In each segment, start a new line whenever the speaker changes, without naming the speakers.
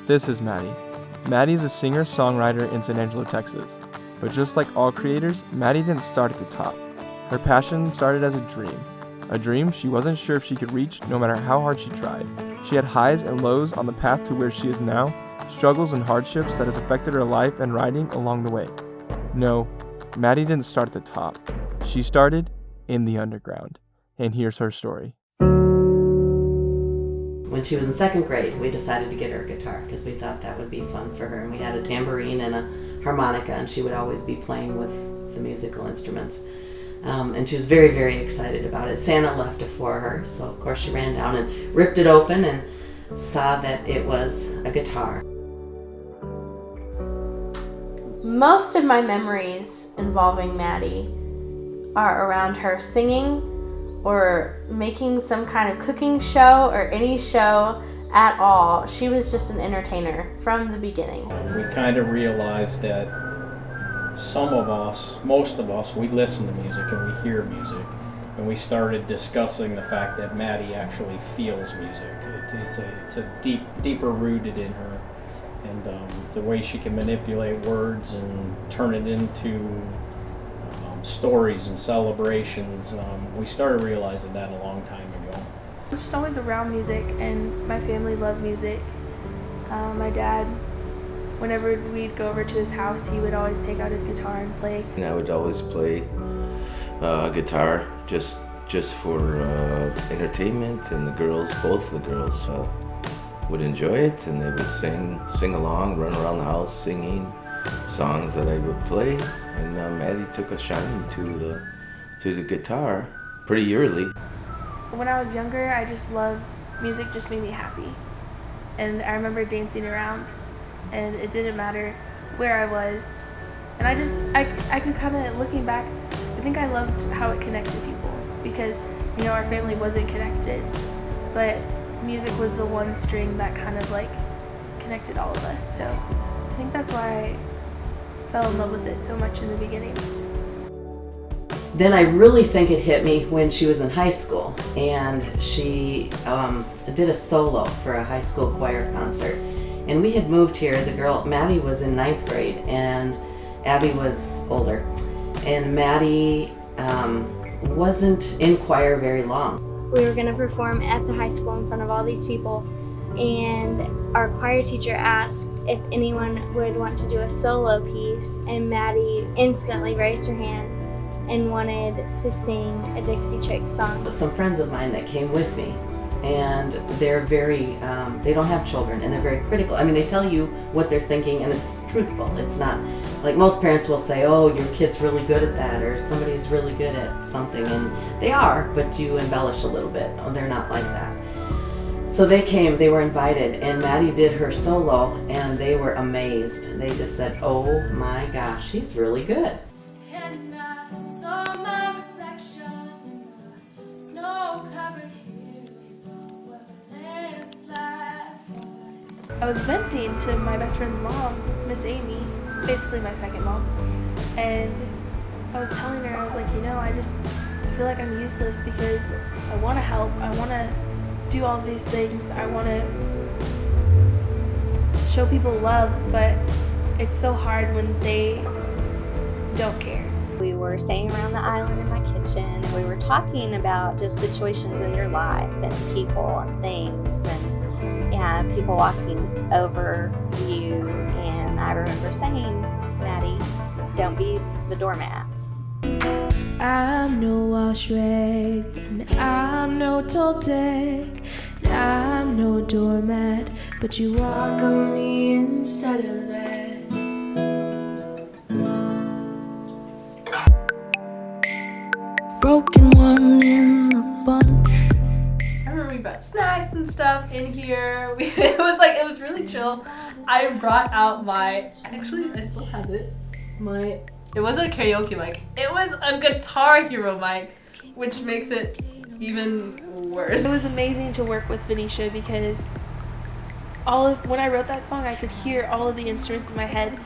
This is Maddie. Maddie is a singer-songwriter in San Angelo, Texas. But just like all creators, Maddie didn't start at the top. Her passion started as a dream she wasn't sure if she could reach no matter how hard she tried. She had highs and lows on the path to where she is now, struggles and hardships that has affected her life and writing along the way. No, Maddie didn't start at the top. She started in the underground. And here's her story.
When she was in second grade, we decided to get her a guitar because we thought that would be fun for her. And we had a tambourine and a harmonica, and she would always be playing with the musical instruments. And she was very, very excited about it. Santa left it for her, so of course she ran down and ripped it open and saw that it was a guitar.
Most of my memories involving Maddie are around her singing or making some kind of cooking show or any show at all. She was just an entertainer from the beginning.
We kind of realized that some of us, most of us, we listen to music and we hear music, and we started discussing the fact that Maddie actually feels music. It's a deeper rooted in her, and the way she can manipulate words and turn it into stories and celebrations. We started realizing that a long time ago.
I was just always around music, and my family loved music. My dad, whenever we'd go over to his house, he would always take out his guitar and play.
And I would always play guitar just for entertainment, and both the girls would enjoy it, and they would sing along, run around the house singing songs that I would play. And Maddie took a shine to the guitar pretty early.
When I was younger, I just loved music, just made me happy. And I remember dancing around, and it didn't matter where I was. And I could kind of, looking back, I think I loved how it connected people, because, our family wasn't connected, but music was the one string that kind of connected all of us. So I think that's why I fell in love with it so much in the beginning.
Then I really think it hit me when she was in high school, and she did a solo for a high school choir concert. And we had moved here. Maddie was in 9th grade, and Abby was older. And Maddie wasn't in choir very long.
We were going to perform at the high school in front of all these people, and our choir teacher asked if anyone would want to do a solo piece, and Maddie instantly raised her hand and wanted to sing a Dixie Chicks song.
Some friends of mine that came with me, and they're very, they don't have children, and they're very critical. I mean, they tell you what they're thinking, and it's truthful. It's not like most parents will say, oh, your kid's really good at that, or somebody's really good at something, and they are, but you embellish a little bit. Oh, they're not like that. So they came, they were invited, and Maddie did her solo, and they were amazed. They just said, oh my gosh, she's really good.
And I saw my reflection in the snow-covered hills where the landslide.
I was venting to my best friend's mom, Miss Amy, basically my second mom, and I was telling her, I was like, I feel like I'm useless because I want to help, I want to do all these things, I want to show people love, but it's so hard when they don't care.
We were staying around the island in my kitchen, and we were talking about just situations in your life and people and things, and people walking over you, and I remember saying, Maddie, don't be the doormat.
I'm no wash rag, and I'm no Toltec, and I'm no doormat, but you walk on me instead of that. Broken one in the bunch.
I remember we brought snacks and stuff in here. It was really chill. I brought out I still have it. It wasn't a karaoke mic. It was a Guitar Hero mic, which makes it even worse.
It was amazing to work with Venetia because when I wrote that song, I could hear all of the instruments in my head,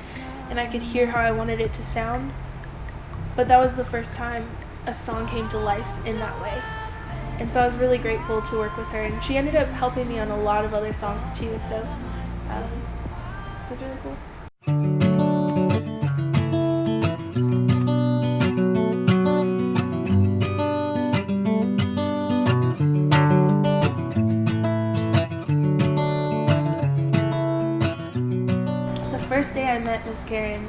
and I could hear how I wanted it to sound. But that was the first time a song came to life in that way. And so I was really grateful to work with her, and she ended up helping me on a lot of other songs too, so was really cool. The first day I met Miss Karen,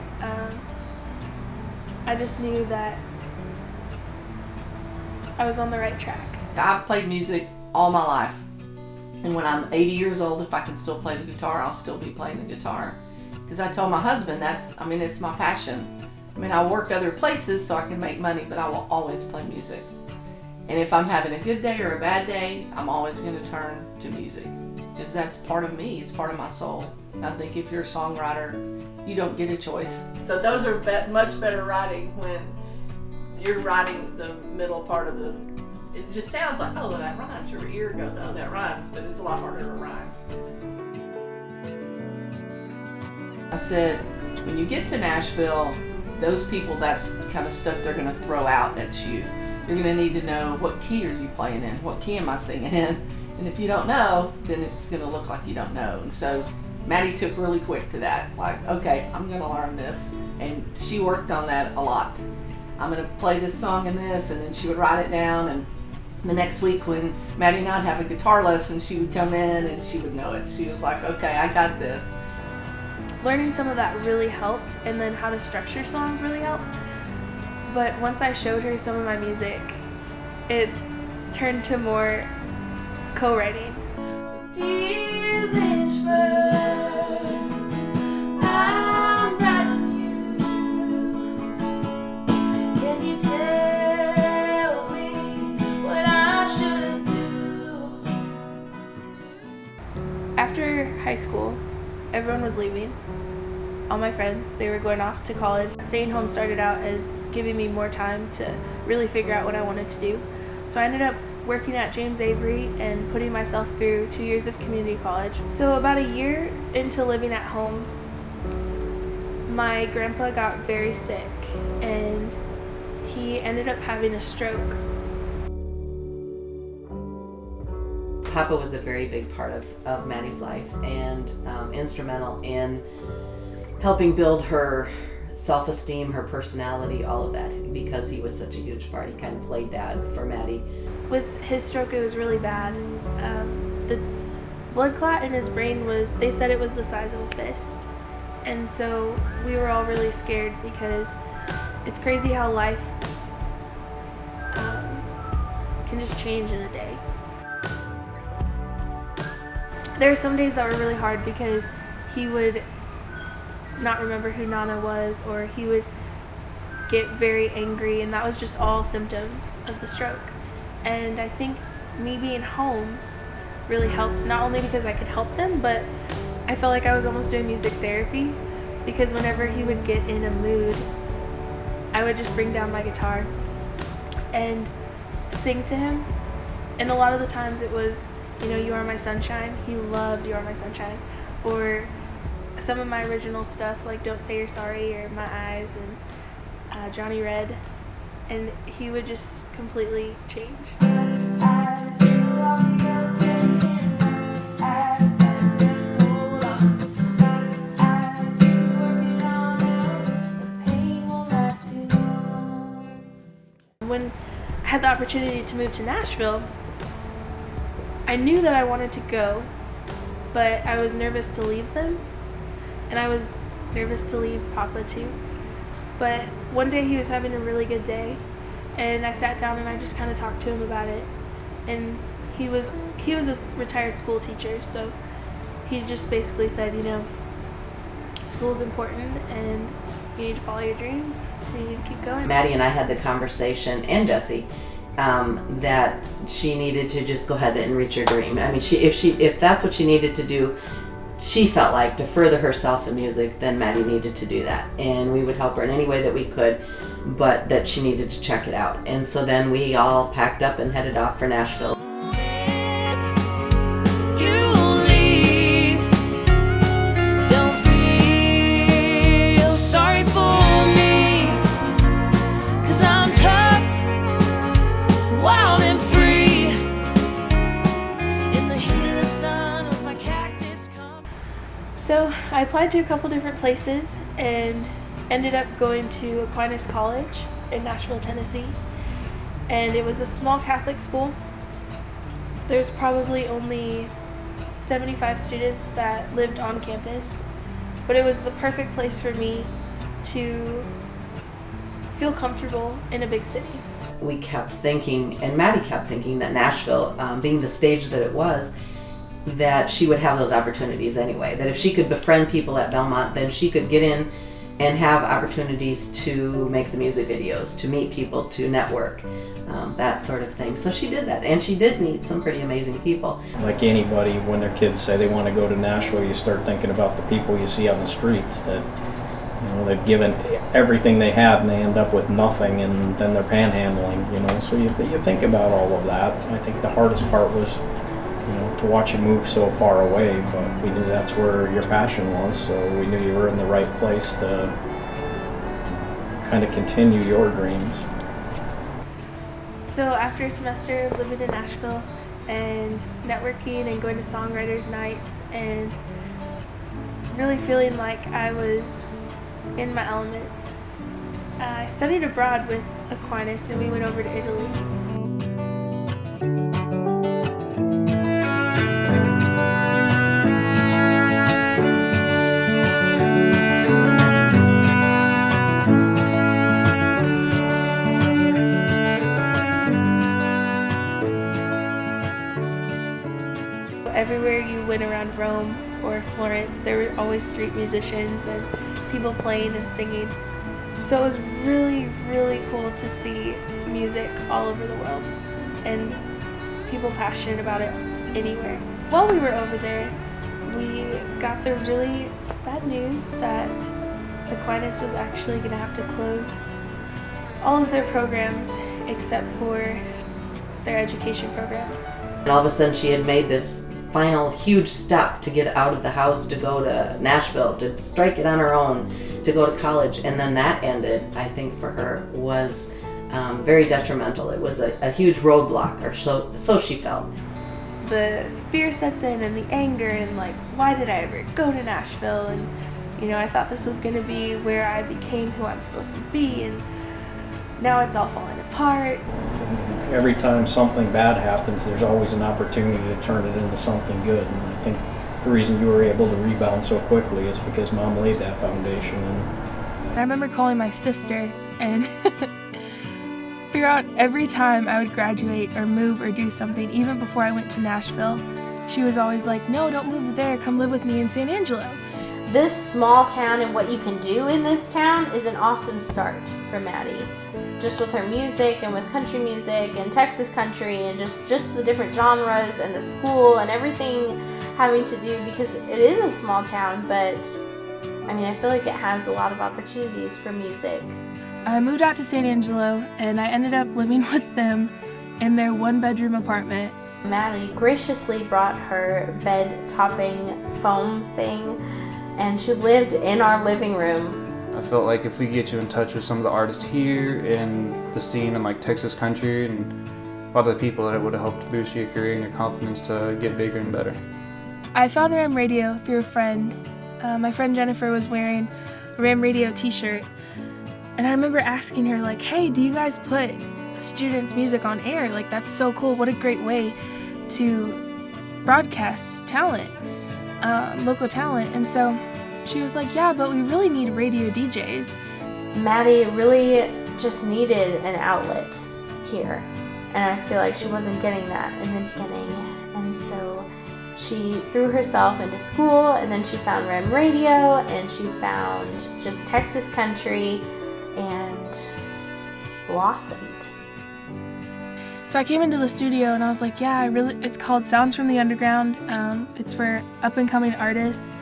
I just knew that I was on the right track.
I've played music all my life. And when I'm 80 years old, if I can still play the guitar, I'll still be playing the guitar. Because I tell my husband it's my passion. I mean, I work other places so I can make money, but I will always play music. And if I'm having a good day or a bad day, I'm always going to turn to music. Because that's part of me, it's part of my soul. I think if you're a songwriter, you don't get a choice. So those are much better writing when you're writing the middle part of the. It just sounds like, oh, that rhymes. Your ear goes, oh, that rhymes, but it's a lot harder to rhyme. I said, when you get to Nashville, those people, that's the kind of stuff they're going to throw out at you. You're going to need to know, what key are you playing in? What key am I singing in? And if you don't know, then it's going to look like you don't know. And so Maddie took really quick to that. Like, okay, I'm going to learn this. And she worked on that a lot. I'm going to play this song and this, and then she would write it down. And the next week when Maddie and I'd have a guitar lesson, she would come in and she would know it. She was like, okay, I got this.
Learning some of that really helped, and then how to structure songs really helped. But once I showed her some of my music, it turned to more co-writing.
Dear Lynchburg, I'm writing you. Can you tell me what I should do?
After high school, everyone was leaving. All my friends, they were going off to college. Staying home started out as giving me more time to really figure out what I wanted to do. So I ended up working at James Avery and putting myself through 2 years of community college. So about a year into living at home, my grandpa got very sick and he ended up having a stroke.
Papa was a very big part of Maddie's life and instrumental in helping build her self-esteem, her personality, all of that, because he was such a huge part. He kind of played dad for Maddie.
With his stroke, it was really bad. The blood clot in his brain they said it was the size of a fist. And so we were all really scared because it's crazy how life can just change in a day. There are some days that were really hard because he would not remember who Nana was, or he would get very angry, and that was just all symptoms of the stroke. And I think me being home really helped, not only because I could help them, but I felt like I was almost doing music therapy, because whenever he would get in a mood, I would just bring down my guitar and sing to him. And a lot of the times it was, You Are My Sunshine. He loved You Are My Sunshine. Or some of my original stuff, like Don't Say You're Sorry or My Eyes and Johnny Red. And he would just completely change. When I had the opportunity to move to Nashville, I knew that I wanted to go, but I was nervous to leave them, and I was nervous to leave Papa too. But one day he was having a really good day, and I sat down and I just kind of talked to him about it. And he was a retired school teacher, so he just basically said, school's important and you need to follow your dreams and you need to keep going.
Maddie and I had the conversation, and Jessie, that she needed to just go ahead and reach her dream. I mean, if that's what she needed to do, she felt like, to further herself in music, then Maddie needed to do that. And we would help her in any way that we could, but that she needed to check it out. And so then we all packed up and headed off for Nashville.
So So I applied to a couple different places and ended up going to Aquinas College in Nashville, Tennessee. And it was a small Catholic school. There's probably only 75 students that lived on campus, but it was the perfect place for me to feel comfortable in a big city.
We kept thinking, and Maddie kept thinking, that Nashville, being the stage that it was, that she would have those opportunities anyway. That if she could befriend people at Belmont, then she could get in and have opportunities to make the music videos, to meet people, to network, that sort of thing. So she did that, and she did meet some pretty amazing people.
Like anybody, when their kids say they want to go to Nashville, you start thinking about the people you see on the streets that, you know, they've given everything they have and they end up with nothing, and then they're panhandling, you know. So you think about all of that. I think the hardest part was, you know, to watch you move so far away, but we knew that's where your passion was, so we knew you were in the right place to kind of continue your dreams.
So after a semester of living in Nashville and networking and going to songwriters nights and really feeling like I was in my element, I studied abroad with Aquinas and we went over to Italy. Everywhere you went around Rome or Florence, there were always street musicians and people playing and singing. So it was really, really cool to see music all over the world and people passionate about it anywhere. While we were over there, we got the really bad news that Aquinas was actually going to have to close all of their programs except for their education program.
And all of a sudden she had made this final huge step to get out of the house, to go to Nashville, to strike it on her own, to go to college, and then that ended, I think for her, was very detrimental. It was a huge roadblock, or so she felt.
The fear sets in and the anger and like, why did I ever go to Nashville? And you know, I thought this was going to be where I became who I'm supposed to be, and now it's all falling apart.
Every time something bad happens, there's always an opportunity to turn it into something good. And I think the reason you were able to rebound so quickly is because Mom laid that foundation.
And I remember calling my sister, and throughout every time I would graduate or move or do something, even before I went to Nashville, she was always like, no, don't move there, come live with me in San Angelo.
This small town and what you can do in this town is an awesome start for Maddie. Just with her music and with country music and Texas country and just the different genres and the school and everything having to do, because it is a small town, but I mean, I feel like it has a lot of opportunities for music.
I moved out to San Angelo and I ended up living with them in their one-bedroom apartment.
Maddie graciously brought her bed-topping foam thing, and she lived in our living room.
I felt like if we get you in touch with some of the artists here and the scene in like Texas country and a lot of the people, that it would have helped boost your career and your confidence to get bigger and better.
I found Ram Radio through a friend. My friend Jennifer was wearing a Ram Radio t-shirt, and I remember asking her like, hey, do you guys put students' music on air? Like, that's so cool. What a great way to broadcast talent, local talent. And so she was like, yeah, but we really need radio DJs.
Maddie really just needed an outlet here, and I feel like she wasn't getting that in the beginning. And so she threw herself into school, and then she found Ram Radio, and she found just Texas country, and blossomed.
So I came into the studio and I was like, yeah, it's called Sounds from the Underground. It's for up-and-coming artists.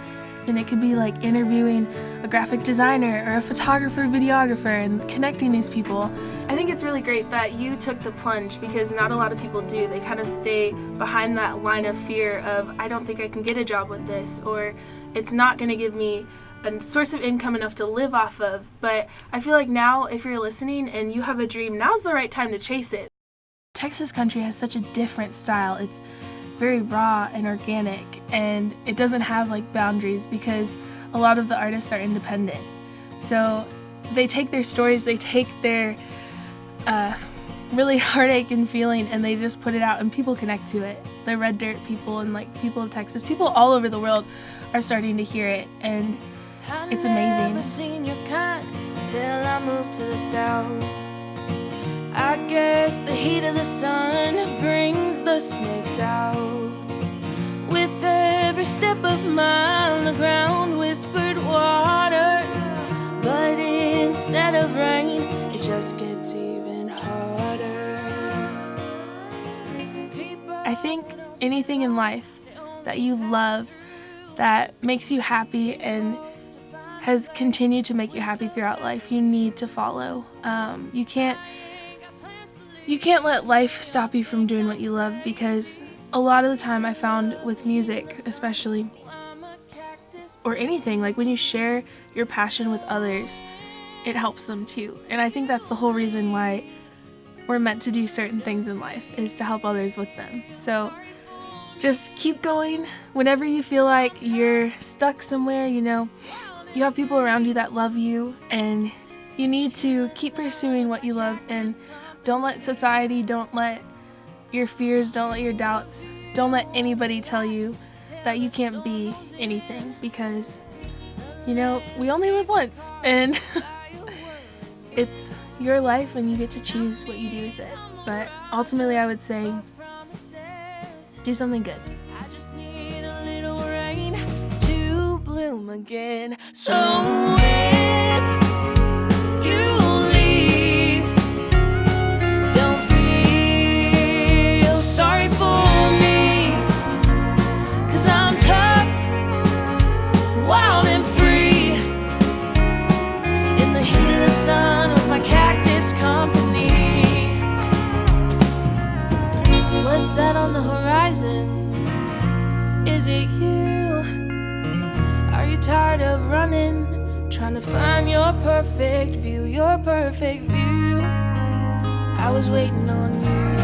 And it could be like interviewing a graphic designer or a photographer, videographer, and connecting these people. I think it's really great that you took the plunge, because not a lot of people do. They kind of stay behind that line of fear of, I don't think I can get a job with this, or it's not going to give me a source of income enough to live off of. But I feel like now, if you're listening and you have a dream, now's the right time to chase it. Texas country has such a different style. It's very raw and organic, and it doesn't have like boundaries because a lot of the artists are independent. So they take their stories, they take their really heartache and feeling, and they just put it out, and people connect to it. The Red Dirt people and like people of Texas, people all over the world are starting to hear it, and it's amazing.
Never seen your kind till I moved to the south. I guess the heat of the sun brings the snakes out. With every step of mine, the ground whispered water, but instead of rain, it just gets even harder.
I think anything in life that you love, that makes you happy and has continued to make you happy throughout life, you need to follow. You can't let life stop you from doing what you love, because a lot of the time I found with music especially, or anything, like when you share your passion with others, it helps them too. And I think that's the whole reason why we're meant to do certain things in life, is to help others with them. So just keep going. Whenever you feel like you're stuck somewhere, you have people around you that love you, and you need to keep pursuing what you love, and don't let society, don't let your fears, don't let your doubts, don't let anybody tell you that you can't be anything, because we only live once, and it's your life and you get to choose what you do with it. But ultimately I would say do something good.
I just need a little rain to bloom again. So when you leave, don't feel sorry for me, 'cause I'm tough, wild and free, in the heat of the sun with my cactus company. What's that on the horizon? Is it you? Are you tired of running, trying to find your perfect view, your perfect view? I was waiting on you.